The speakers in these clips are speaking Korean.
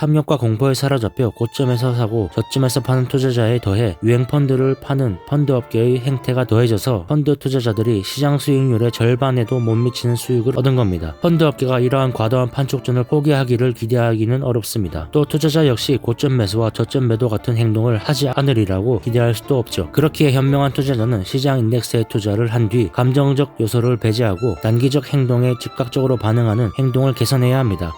탐욕과 공포에 사로잡혀 고점에서 사고 저점에서 파는 투자자에 더해 유행 펀드를 파는 펀드업계의 행태가 더해져서 펀드 투자자들이 시장 수익률의 절반에도 못 미치는 수익을 얻은 겁니다. 펀드업계가 이러한 과도한 판촉전을 포기하기를 기대하기는 어렵습니다. 또 투자자 역시 고점 매수와 저점 매도 같은 행동을 하지 않으리라고 기대할 수도 없죠. 그렇기에 현명한 투자자는 시장 인덱스에 투자를 한 뒤 감정적 요소를 배제하고 단기적 행동에 즉각적으로 반응하는 행동을 개선해야 합니다.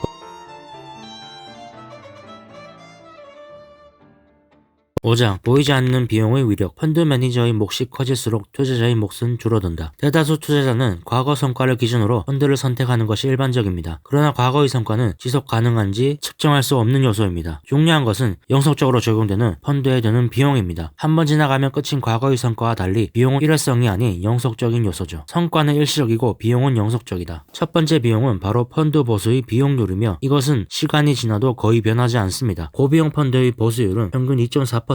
5장 보이지 않는 비용의 위력. 펀드 매니저의 몫이 커질수록 투자자의 몫은 줄어든다. 대다수 투자자는 과거 성과를 기준으로 펀드를 선택하는 것이 일반적입니다. 그러나 과거의 성과는 지속 가능한지 측정할 수 없는 요소입니다. 중요한 것은 영속적으로 적용되는 펀드에 드는 비용입니다. 한번 지나가면 끝인 과거의 성과와 달리 비용은 일회성이 아닌 영속적인 요소죠. 성과는 일시적이고 비용은 영속적이다. 첫 번째 비용은 바로 펀드 보수의 비용률이며 이것은 시간이 지나도 거의 변하지 않습니다. 고비용 펀드의 보수율은 평균 2.4%이고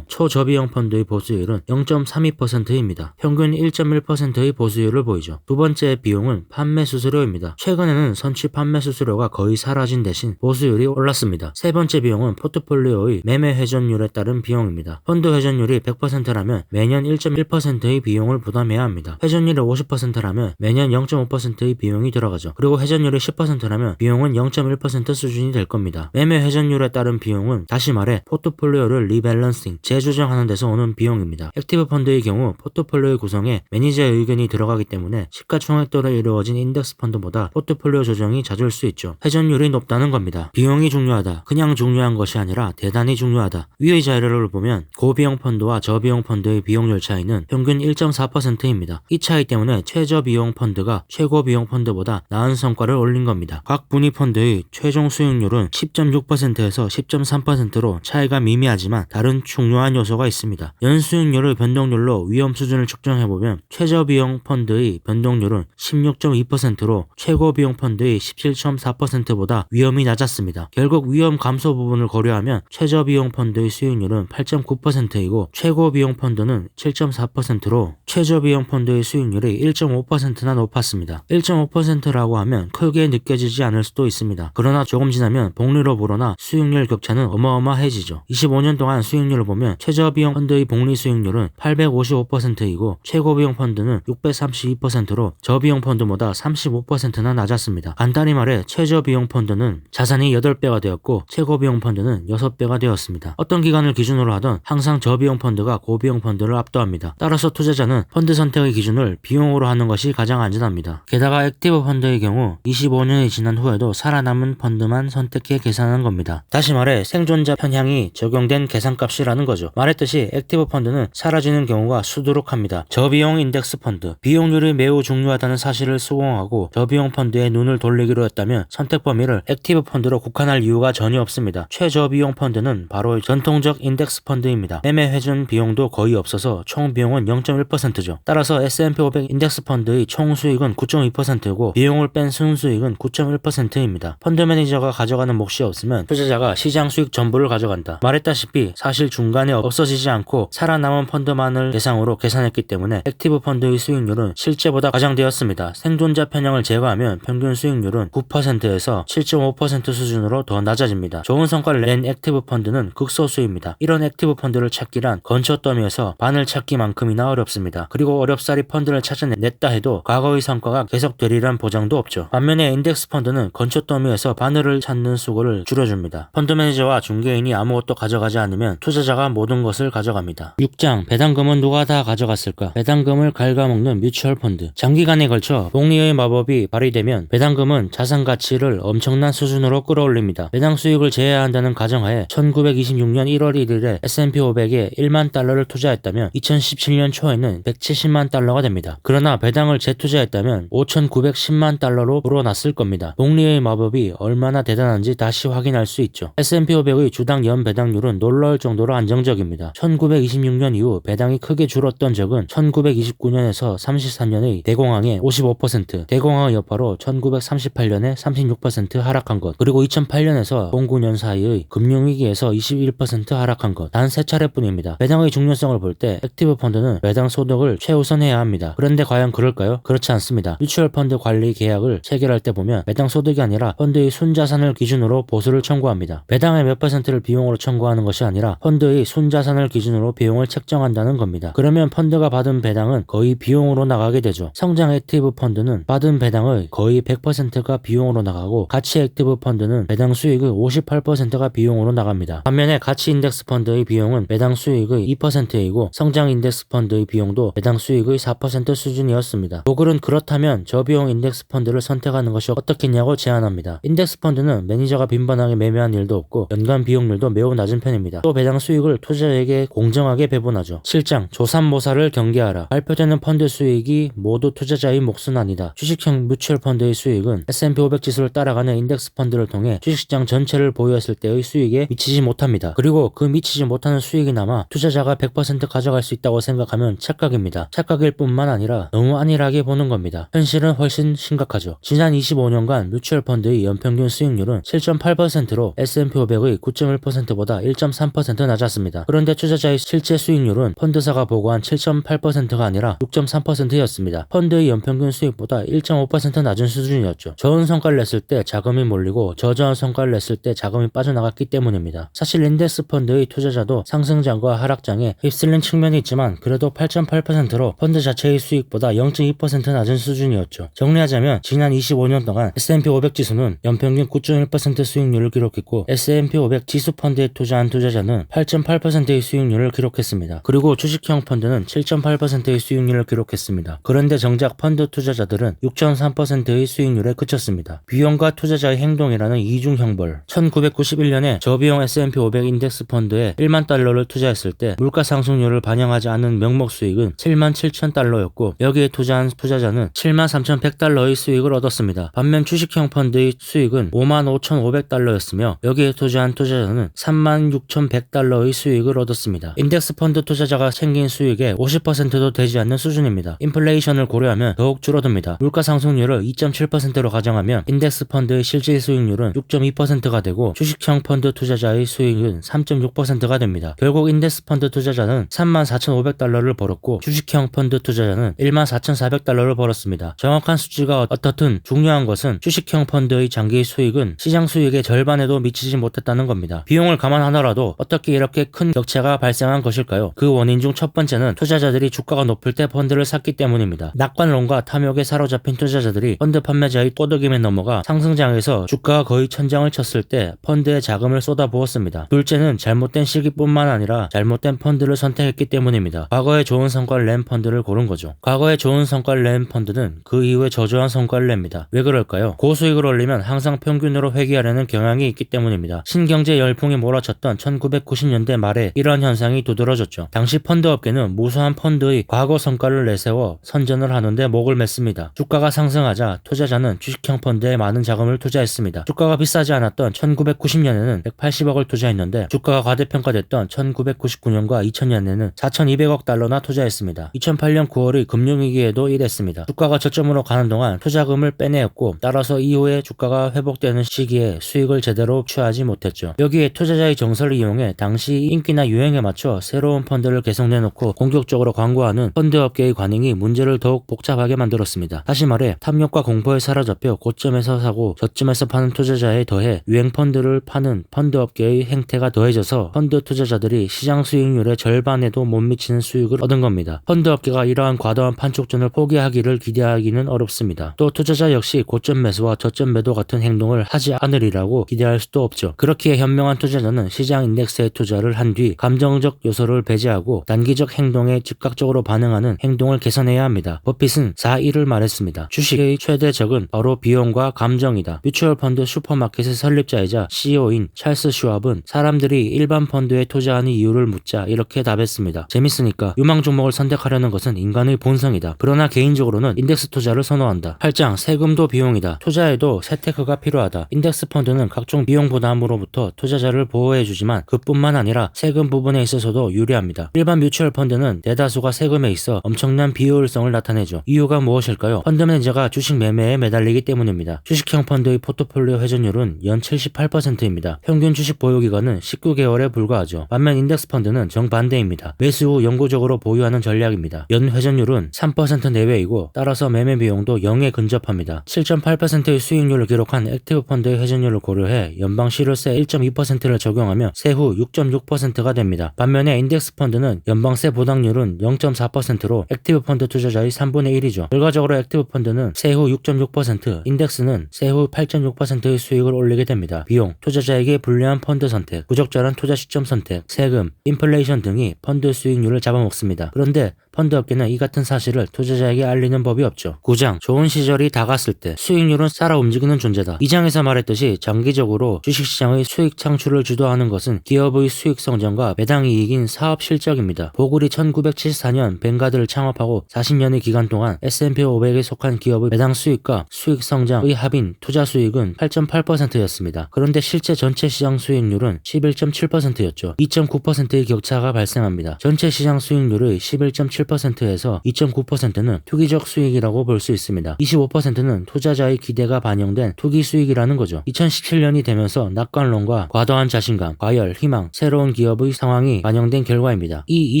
초저비용 펀드의 보수율은 0.32%입니다. 평균 1.1%의 보수율을 보이죠. 두 번째 비용은 판매 수수료입니다. 최근에는 선취 판매 수수료가 거의 사라진 대신 보수율이 올랐습니다. 세 번째 비용은 포트폴리오의 매매 회전율에 따른 비용입니다. 펀드 회전율이 100%라면 매년 1.1%의 비용을 부담해야 합니다. 회전율이 50%라면 매년 0.5%의 비용이 들어가죠. 그리고 회전율이 10%라면 비용은 0.1% 수준이 될 겁니다. 매매 회전율에 따른 비용은 다시 말해 포트폴리오를 리밸런싱, 재조정하는 데서 오는 비용입니다. 액티브 펀드의 경우 포트폴리오의 구성에 매니저의 의견이 들어가기 때문에 시가총액도로 이루어진 인덱스 펀드보다 포트폴리오 조정이 잦을 수 있죠. 회전율이 높다는 겁니다. 비용이 중요하다. 그냥 중요한 것이 아니라 대단히 중요하다. 위의 자료를 보면 고비용 펀드와 저비용 펀드의 비용률 차이는 평균 1.4%입니다. 이 차이 때문에 최저비용 펀드가 최고비용 펀드보다 나은 성과를 올린 겁니다. 각 분위 펀드의 최종 수익률은 10.6%에서 10.3%로 차이가 미미하지만 다른 중요한 요소가 있습니다. 연수익률의 변동률로 위험 수준을 측정해보면 최저비용 펀드의 변동률은 16.2%로 최고비용 펀드의 17.4%보다 위험이 낮았습니다. 결국 위험 감소 부분을 고려하면 최저비용 펀드의 수익률은 8.9%이고 최고비용 펀드는 7.4%로 최저비용 펀드의 수익률이 1.5%나 높았습니다. 1.5%라고 하면 크게 느껴지지 않을 수도 있습니다. 그러나 조금 지나면 복리로 불어나 수익률 격차는 어마어마해지죠. 25년 동안 수익률을 보면 최저비용 펀드의 복리 수익률은 855%이고 최고비용 펀드는 632%로 저비용 펀드보다 35%나 낮았습니다. 간단히 말해 최저비용 펀드는 자산이 8배가 되었고 최고비용 펀드는 6배가 되었습니다. 어떤 기간을 기준으로 하던 항상 저비용 펀드가 고비용 펀드를 압도합니다. 따라서 투자자는 펀드 선택의 기준을 비용으로 하는 것이 가장 안전합니다. 게다가 액티브 펀드의 경우 25년이 지난 후에도 살아남은 펀드만 선택해 계산하는 겁니다. 다시 말해 생존자 편향이 적용된 계산값이라는 거죠. 말했듯이 액티브 펀드는 사라지는 경우가 수두룩합니다. 저비용 인덱스 펀드, 비용률이 매우 중요하다는 사실을 수긍하고 저비용 펀드에 눈을 돌리기로 했다면 선택 범위를 액티브 펀드로 국한할 이유가 전혀 없습니다. 최저비용 펀드는 바로 전통적 인덱스 펀드입니다. 매매 회전 비용도 거의 없어서 총 비용은 0.1%죠. 따라서 S&P 500 인덱스 펀드의 총 수익은 9.2%고 비용을 뺀 순수익은 9.1%입니다. 펀드 매니저가 가져가는 몫이 없으면 투자자가 시장 수익 전부를 가져간다. 말했다시피 사실 중간에 없어지지 않고 살아남은 펀드만을 대상으로 계산했기 때문에 액티브 펀드의 수익률은 실제보다 가장되었습니다. 생존자 편향을 제거하면 평균 수익률은 9%에서 7.5% 수준으로 더 낮아집니다. 좋은 성과를 낸 액티브 펀드는 극소수입니다. 이런 액티브 펀드를 찾기란 건초 더미에서 바늘 찾기만큼이나 어렵습니다. 그리고 어렵사리 펀드를 찾아냈다 해도 과거의 성과가 계속되리란 보장도 없죠. 반면에 인덱스 펀드는 건초 더미에서 바늘을 찾는 수고를 줄여줍니다. 펀드 매니저와 중개인이 아무것도 가져가지 않으면 투자자가 모든 것을 가져갑니다. 6장 배당금은 누가 다 가져갔을까? 배당금을 갉아먹는 뮤추얼 펀드. 장기간에 걸쳐 복리의 마법이 발휘되면 배당금은 자산 가치를 엄청난 수준으로 끌어올립니다. 배당 수익을 제외한다는 가정하에 1926년 1월 1일에 S&P 500에 1만 달러를 투자했다면 2017년 초에는 170만 달러가 됩니다. 그러나 배당을 재투자했다면 5,910만 달러로 불어났을 겁니다. 복리의 마법이 얼마나 대단한지 다시 확인할 수 있죠. S&P 500의 주당 연 배당률은 놀라울 정도로 안정적입니다. 1926년 이후 배당이 크게 줄었던 적은 1929년에서 33년의 대공황의 55%, 대공황의 여파로 1938년에 36% 하락한 것, 그리고 2008년에서 09년 사이의 금융위기에서 21% 하락한 것, 단 3차례뿐입니다. 배당의 중요성을 볼 때 액티브 펀드는 배당 소득을 최우선해야 합니다. 그런데 과연 그럴까요? 그렇지 않습니다. 뮤추얼 펀드 관리 계약을 체결할 때 보면 배당 소득이 아니라 펀드의 순자산을 기준으로 보수를 청구합니다. 배당의 몇 %를 비용으로 청구하는 것이 아니라 펀드의 순자산을 기준으로 비용을 책정한다는 겁니다. 그러면 펀드가 받은 배당은 거의 비용으로 나가게 되죠. 성장 액티브 펀드는 받은 배당의 거의 100%가 비용으로 나가고, 가치 액티브 펀드는 배당 수익의 58%가 비용으로 나갑니다. 반면에 가치 인덱스 펀드의 비용은 배당 수익의 2%이고 성장 인덱스 펀드의 비용도 배당 수익의 4% 수준이었습니다. 고글은 그렇다면 저비용 인덱스 펀드를 선택하는 것이 어떻겠냐고 제안합니다. 인덱스 펀드는 매니저가 빈번하게 매매한 일도 없고 연간 비용률도 매우 낮은 편입니다. 또 배당 수익을 투자자에게 공정하게 배분하죠. 7장 조삼모사를 경계하라. 발표되는 펀드 수익이 모두 투자자의 몫은 아니다. 주식형 뮤추얼 펀드의 수익은 S&P 500 지수를 따라가는 인덱스 펀드를 통해 주식시장 전체를 보유했을 때의 수익에 미치지 못합니다. 그리고 그 미치지 못하는 수익이 남아 투자자가 100% 가져갈 수 있다고 생각하면 착각입니다. 착각일 뿐만 아니라 너무 안일하게 보는 겁니다. 현실은 훨씬 심각하죠. 지난 25년간 뮤추얼 펀드의 연평균 수익률은 7.8%로 S&P 500의 9.1%보다 1.3% 낮았습니다. 그런데 투자자의 실제 수익률은 펀드사가 보고한 7.8%가 아니라 6.3%였습니다. 펀드의 연평균 수익보다 1.5% 낮은 수준이었죠. 좋은 성과를 냈을 때 자금이 몰리고 저조한 성과를 냈을 때 자금이 빠져나갔기 때문입니다. 사실 인덱스 펀드의 투자자도 상승장과 하락장에 휩쓸린 측면이 있지만 그래도 8.8%로 펀드 자체의 수익보다 0.2% 낮은 수준이었죠. 정리하자면 지난 25년 동안 S&P 500 지수는 연평균 9.1% 수익률을 기록했고 S&P 500 지수 펀드에 투자한 투자자는 8.8%의 수익률을 기록했습니다. 그리고 주식형 펀드는 7.8%의 수익률을 기록했습니다. 그런데 정작 펀드 투자자들은 6.3%의 수익률에 그쳤습니다. 비용과 투자자의 행동이라는 이중 형벌. 1991년에 저비용 S&P 500 인덱스 펀드에 1만 달러를 투자했을 때 물가 상승률을 반영하지 않은 명목 수익은 7만 7천 달러였고 여기에 투자한 투자자는 7만 3,100달러의 수익을 얻었습니다. 반면 주식형 펀드의 수익은 5만 5,500달러였으며 여기에 투자한 투자자는 3만 6,100달러의 수익을 얻었습니다. 인덱스 펀드 투자자가 챙긴 수익의 50%도 되지 않는 수준입니다. 인플레이션을 고려하면 더욱 줄어듭니다. 물가 상승률을 2.7%로 가정하면 인덱스 펀드의 실질 수익률은 6.2%가 되고 주식형 펀드 투자자의 수익은 3.6%가 됩니다. 결국 인덱스 펀드 투자자는 3만 4,500달러를 벌었고 주식형 펀드 투자자는 1만 4,400달러를 벌었습니다. 정확한 수치가 어떻든 중요한 것은 주식형 펀드의 장기 수익은 시장 수익의 절반에도 미치지 못했다는 겁니다. 비용을 감안하더라도 어떻게 이렇게 큰 격차가 발생한 것일까요? 그 원인 중 첫 번째는 투자자들이 주가가 높을 때 펀드를 샀기 때문입니다. 낙관론과 탐욕에 사로잡힌 투자자들이 펀드 판매자의 꼬드김에 넘어가 상승장에서 주가가 거의 천장을 쳤을 때 펀드에 자금을 쏟아부었습니다. 둘째는 잘못된 시기뿐만 아니라 잘못된 펀드를 선택했기 때문입니다. 과거에 좋은 성과를 낸 펀드를 고른 거죠. 과거에 좋은 성과를 낸 펀드는 그 이후에 저조한 성과를 냅니다. 왜 그럴까요? 고수익을 올리면 항상 평균으로 회귀하려는 경향이 있기 때문입니다. 신경제 열풍이 몰아쳤던 1990년대 말에 이러한 현상이 두드러졌죠. 당시 펀드 업계는 무수한 펀드의 과거 성과를 내세워 선전을 하는데 목을 맸습니다. 주가가 상승하자 투자자는 주식형 펀드에 많은 자금을 투자했습니다. 주가가 비싸지 않았던 1990년에는 180억을 투자했는데 주가가 과대평가됐던 1999년과 2000년에는 4,200억 달러나 투자했습니다. 2008년 9월의 금융위기에도 이랬습니다. 주가가 저점으로 가는 동안 투자금을 빼내었고 따라서 이후에 주가가 회복되는 시기에 수익을 제대로 취하지 못했죠. 여기에 투자자의 정서를 이용해 당시 인기나 유행에 맞춰 새로운 펀드를 계속 내놓고 공격적으로 광고하는 펀드 업계의 관행이 문제를 더욱 복잡하게 만들었습니다. 다시 말해 탐욕과 공포에 사로잡혀 고점에서 사고 저점에서 파는 투자자에 더해 유행 펀드를 파는 펀드 업계의 행태가 더해져서 펀드 투자자들이 시장 수익률의 절반에도 못 미치는 수익을 얻은 겁니다. 펀드 업계가 이러한 과도한 판촉전을 포기하기를 기대하기는 어렵습니다. 또 투자자 역시 고점 매수와 저점 매도 같은 행동을 하지 않으리라고 기대할 수도 없죠. 그렇기에 현명한 투자자는 시장 인덱스에 투자를 한 뒤 감정적 요소를 배제하고 단기적 행동에 즉각적으로 반응하는 행동을 개선해야 합니다. 버핏은 4.1을 말했습니다. 주식의 최대 적은 바로 비용과 감정이다. 뮤추얼 펀드 슈퍼마켓의 설립자이자 CEO인 찰스 슈왑은 사람들이 일반 펀드에 투자하는 이유를 묻자 이렇게 답했습니다. 재밌으니까. 유망 종목을 선택하려는 것은 인간의 본성이다. 그러나 개인적으로는 인덱스 투자를 선호한다. 8장 세금도 비용이다. 투자에도 세테크가 필요하다. 인덱스 펀드는 각종 비용 부담으로부터 투자자를 보호해주지만 그뿐 뿐만 아니라 세금 부분에 있어서도 유리합니다. 일반 뮤추얼 펀드는 대다수가 세금에 있어 엄청난 비효율성을 나타내죠. 이유가 무엇일까요? 펀드 매니저가 주식 매매에 매달리기 때문입니다. 주식형 펀드의 포트폴리오 회전율은 연 78%입니다. 평균 주식 보유기간은 19개월에 불과하죠. 반면 인덱스 펀드는 정반대입니다. 매수 후 영구적으로 보유하는 전략입니다. 연 회전율은 3% 내외이고 따라서 매매 비용도 0에 근접합니다. 7.8%의 수익률을 기록한 액티브 펀드의 회전율을 고려해 연방 실효세 1.2%를 적용하면 세후 6.6%가 됩니다. 반면에 인덱스 펀드는 연방세 부담률은 0.4%로 액티브 펀드 투자자의 3분의 1이죠. 결과적으로 액티브 펀드는 세후 6.6%, 인덱스는 세후 8.6%의 수익을 올리게 됩니다. 비용, 투자자에게 불리한 펀드 선택, 부적절한 투자 시점 선택, 세금, 인플레이션 등이 펀드 수익률을 잡아먹습니다. 그런데 펀드 업계는 이 같은 사실을 투자자에게 알리는 법이 없죠. 9장, 좋은 시절이 다 갔을 때 수익률은 따라 움직이는 존재다. 이 장에서 말했듯이 장기적으로 주식시장의 수익 창출을 주도하는 것은 기업의 수익 성장과 배당 이익인 사업 실적입니다. 보글이 1974년 뱅가드를 창업하고 40년의 기간 동안 S&P 500에 속한 기업의 배당 수익과 수익 성장의 합인 투자 수익은 8.8%였습니다. 그런데 실제 전체 시장 수익률은 11.7%였죠. 2.9%의 격차가 발생합니다. 전체 시장 수익률의 11.7%에서 2.9%는 투기적 수익이라고 볼 수 있습니다. 25%는 투자자의 기대가 반영된 투기 수익이라는 거죠. 2017년이 되면서 낙관론과 과도한 자신감, 과열, 희망, 새로운 기업의 상황이 반영된 결과입니다. 이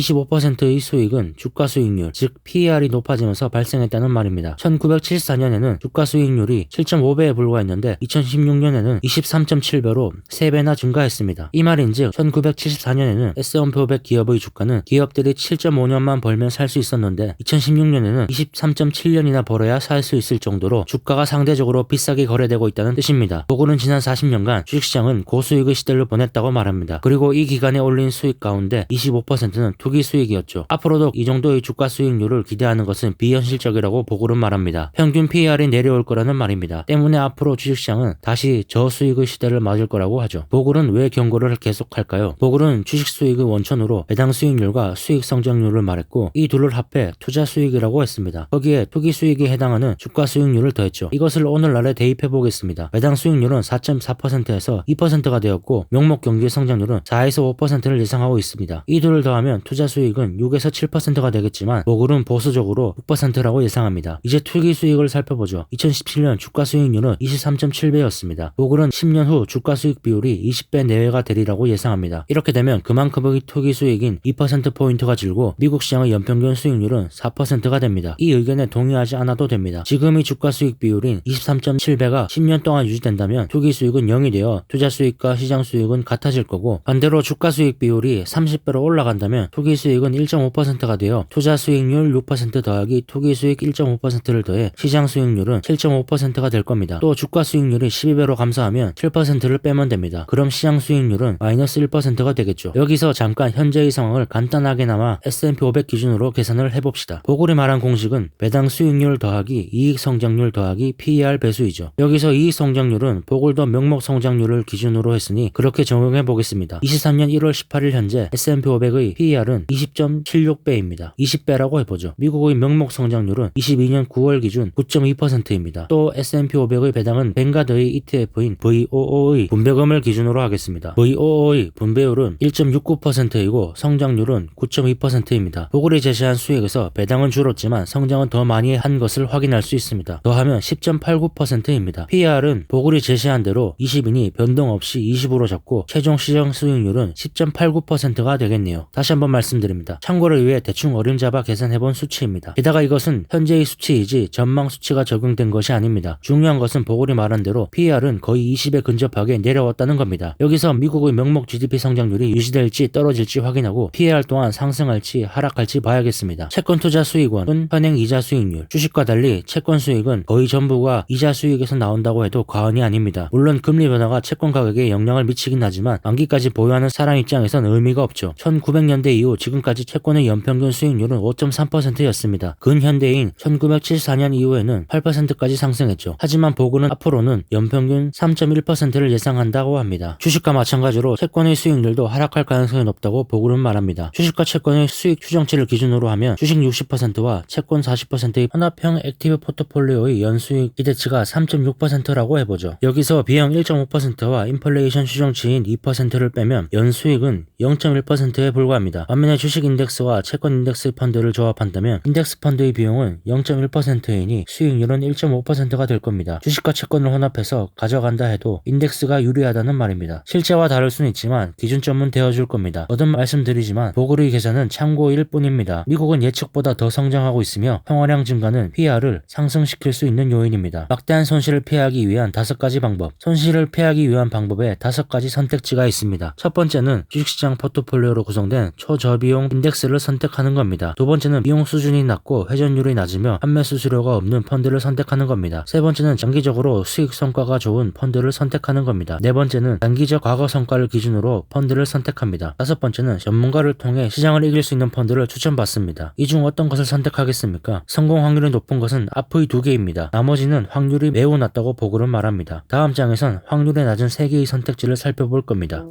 25%의 수익은 주가 수익률, 즉 PER이 높아지면서 발생했다는 말입니다. 1974년에는 주가 수익률이 7.5배에 불과했는데 2016년에는 23.7배로 3배나 증가했습니다. 이 말인즉 1974년에는 S&P 500 기업의 주가는 기업들이 7.5년만 벌면 살 수 있었는데 2016년에는 23.7년이나 벌어야 살 수 있을 정도로 주가가 상대적으로 비싸게 거래되고 있다는 뜻입니다. 보글은 지난 40년간 주식시장은 고수익의 시대를 보냈다고 말합니다. 그리고 이 기간에 올린 수익 가운데 25%는 투기 수익이었죠. 앞으로도 이 정도의 주가 수익률을 기대하는 것은 비현실적이라고 보글은 말합니다. 평균 PER이 내려올 거라는 말입니다. 때문에 앞으로 주식시장은 다시 저수익의 시대를 맞을 거라고 하죠. 보글은 왜 경고를 계속할까요? 보글은 주식 수익의 원천으로 배당 수익률과 수익 성장률을 말했고 이 둘을 합해 투자 수익이라고 했습니다. 거기에 투기 수익에 해당하는 주가 수익률을 더했죠. 이것을 오늘날에 대입해 보겠습니다. 배당 수익률은 4.4%에서 2%가 되었고 명목 경기 성장률은 4에서 5%를 예상하고 있습니다. 이 둘을 더하면 투자 수익은 6에서 7%가 되겠지만 보글은 보수적으로 6%라고 예상합니다. 이제 투기 수익을 살펴보죠. 2017년 주가 수익률은 23.7배였습니다. 보글은 10년 후 주가 수익 비율이 20배 내외가 되리라고 예상합니다. 이렇게 되면 그만큼의 투기 수익인 2%포인트가 줄고 미국 시장의 연평균 수익률은 4%가 됩니다. 이 의견에 동의하지 않아도 됩니다. 지금의 주가 수익 비율인 23.7배가 10년 동안 유지된다면 투기 수익은 0이 되어 투자 수익과 시장 수익은 같아질 거고 반대로 주가 수익 비율이 30배로 올라간다면 투기 수익은 1.5%가 되어 투자 수익률 6% 더하기 투기 수익 1.5%를 더해 시장 수익률은 7.5%가 될 겁니다. 또 주가 수익률이 12배로 감소하면 7%를 빼면 됩니다. 그럼 시장 수익률은 마이너스 1%가 되겠죠. 여기서 잠깐 현재의 상황을 간단하게나마 S&P 500 기준으로 계산을 해봅시다. 보글이 말한 공식은 배당 수익률 더하기 이익 성장률 더하기 PER 배수이죠. 여기서 이익 성장률은 보글도 명목 성장률을 기준으로 했으니 그렇게 적용해 보겠습니다. 23년 1월 18일 현재 S&P 500의 PER은 20.76배입니다. 20배라고 해보죠. 미국의 명목 성장률은 22년 9월 기준 9.2%입니다. 또 S&P 500의 배당은 뱅가드의 ETF인 VOO의 분배금을 기준으로 하겠습니다. VOO의 분배율은 1.69%이고 성장률은 9.2%입니다. 보글이 제시한 수익에서 배당은 줄었지만 성장은 더 많이 한 것을 확인할 수 있습니다. 더하면 10.89%입니다. PER은 보글이 제시한 대로 20이니 변동 없이 20으로 잡고 최종 시장 수익률은 10.89%가 되겠네요. 다시 한번 말씀드립니다. 참고를 위해 대충 어림잡아 계산해본 수치입니다. 게다가 이것은 현재의 수치이지 전망 수치가 적용된 것이 아닙니다. 중요한 것은 보글이 말한 대로 PER은 거의 20에 근접하게 내려왔다는 겁니다. 여기서 미국의 명목 GDP 성장률이 유지될지 떨어질지 확인하고 PER 또한 상승할지 하락할지 봐야겠습니다. 채권 투자 수익원은 현행 이자 수익률, 주식과 달리 채권 수익은 거의 전부가 이자 수익에서 나온다고 해도 과언이 아닙니다. 물론 금리 변화가 채권 가격에 영향을 미치긴 하지만 만기까지 보유하는 사람 입장에선 의미가 없죠. 1900년대 이후 지금까지 채권의 연평균 수익률은 5.3%였습니다. 근현대인 1974년 이후에는 8%까지 상승했죠. 하지만 보글은 앞으로는 연평균 3.1%를 예상한다고 합니다. 주식과 마찬가지로 채권의 수익률도 하락할 가능성이 높다고 보글은 말합니다. 주식과 채권의 수익 추정치를 기준으로 기준으로 하면 주식 60%와 채권 40%의 혼합형 액티브 포트폴리오의 연수익 기대치가 3.6%라고 해보죠. 여기서 비용 1.5%와 인플레이션 추정치인 2%를 빼면 연수익은 0.1%에 불과합니다. 반면에 주식 인덱스와 채권 인덱스 펀드를 조합한다면 인덱스 펀드의 비용은 0.1%이니 수익률은 1.5%가 될 겁니다. 주식과 채권을 혼합해서 가져간다 해도 인덱스가 유리하다는 말입니다. 실제와 다를 수는 있지만 기준점은 되어줄 겁니다. 거듭 말씀드리지만 보글의 계산은 참고일 뿐입니다. 미국은 예측보다 더 성장하고 있으며 평화량 증가는 PR을 상승시킬 수 있는 요인입니다. 막대한 손실을 피하기 위한 5가지 방법. 손실을 피하기 위한 방법에 5가지 선택지가 있습니다. 첫 번째는 주식시장 포트폴리오로 구성된 초저비용 인덱스를 선택하는 겁니다. 두 번째는 비용 수준이 낮고 회전율이 낮으며 판매 수수료가 없는 펀드를 선택하는 겁니다. 세 번째는 장기적으로 수익 성과가 좋은 펀드를 선택하는 겁니다. 네 번째는 단기적 과거 성과를 기준으로 펀드를 선택합니다. 다섯 번째는 전문가를 통해 시장을 이길 수 있는 펀드를 추천받습니다. 이 중 어떤 것을 선택하겠습니까? 성공 확률이 높은 것은 앞의 2개입니다. 나머지는 확률이 매우 낮다고 보고는 말합니다. 다음 장에선 확률이 낮은 3개의 선택지를 살펴볼 겁니다.